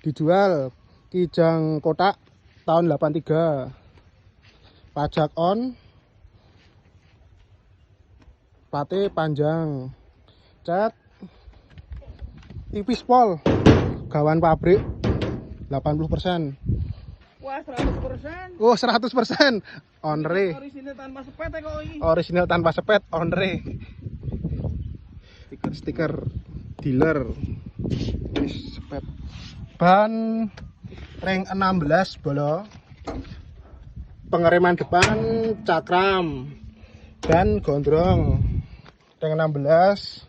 dijual. Kijang kotak tahun 83. Pajak on. Plate panjang. Cat tipis pol. Gawan pabrik 80%. Wah, 100%. Oh, 100%. Onre. Orisinil tanpa sepet ya kok ini. Orisinil tanpa sepet, onre. Stiker dealer. Sepet. Ban ring 16 bolo. Pengereman depan cakram dan gondrong. Ring 16.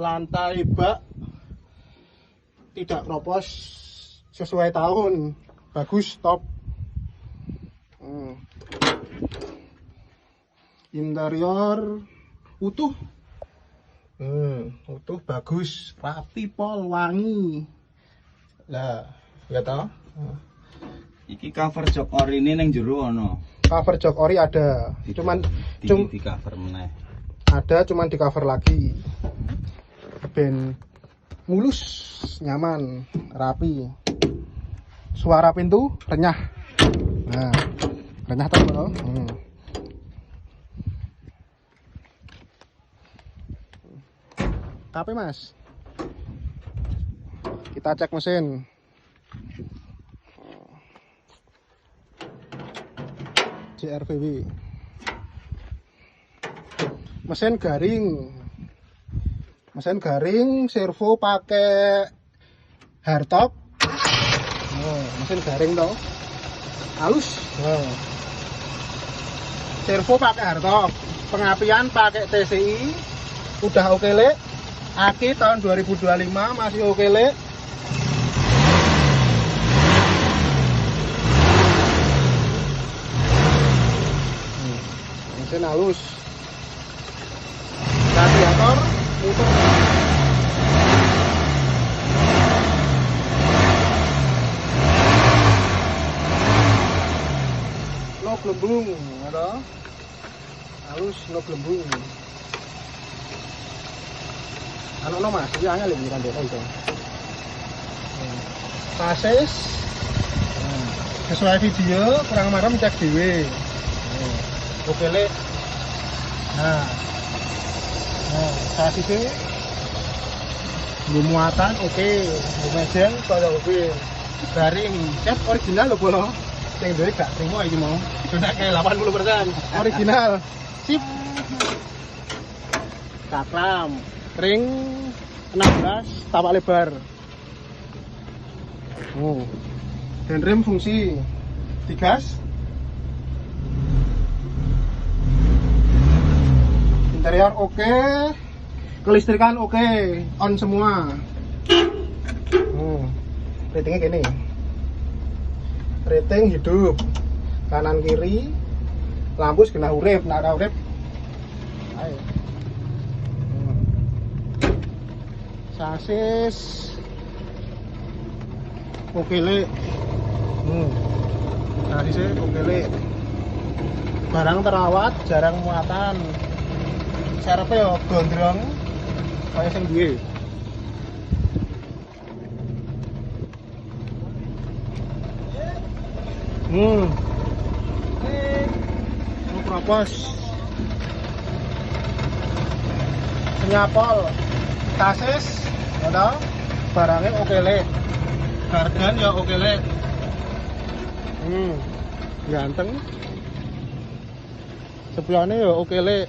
Lantai bak tidak kropos, sesuai tahun, bagus, top. Interior utuh, utuh, bagus, rapi, pol, wangi. Lah, ya toh. Iki cover jok ori ini neng jero ono. Cover jok ori ada, di cover meneh. Ada, cuman di cover lagi. Ben mulus, nyaman, rapi. Suara pintu renyah. Nah, renyah toh, bro. Tapi mas, kita cek mesin. JRVW. Mesin garing. Mesin garing, servo pakai hardtop. Mesin garing toh. Halus. Servo pakai hardtop. Pengapian pakai TCI. Udah oke le. Aki tahun 2025 masih oke le. Mesin halus. Radiator muter. No gelembung, ada. Halus, no gelembung. Anu no mas, ini angel lebih kan itu. Sasis. Sesuai video, kurang marah cek dhewe. Oke le. Nah, sasisnya belum muatan, oke. Mesin pada oke. Garing, cat original loh bolo. Yang dari gak terima ini mau. Sudah kayak 80%. Original. Sip. Cakram. Ring 16, tapak lebar. Dan rem fungsi. Digas. Interior oke, kelistrikan oke, on semua. Ratingnya gini, rating hidup, kanan kiri, lampu segala urip, nak urip. Ayo. Sasis oke le. Sasisnya oke le. Barang terawat, jarang muatan. Serepnya ya gondrong kaya sing duwe. Propos. Senyapol. Sasis ada barangnya oke le. Gargan ya oke le. Ganteng. Sebelahnya ya oke le.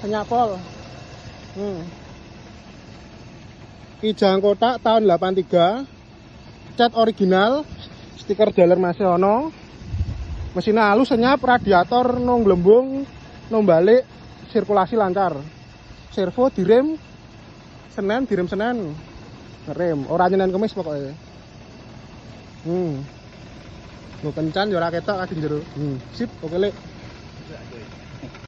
Senyapol. Kijang kotak tahun 83. Cat original, stiker dealer masih ono. Mesinnya halus, senyap, radiator no gelembung, no balik, sirkulasi lancar. Servo direm Senen, direm Senen. Ngerem, ora nyenen kemis pokoknya. Lo kencan yo ora ketok lagi jero. Sip, oke le.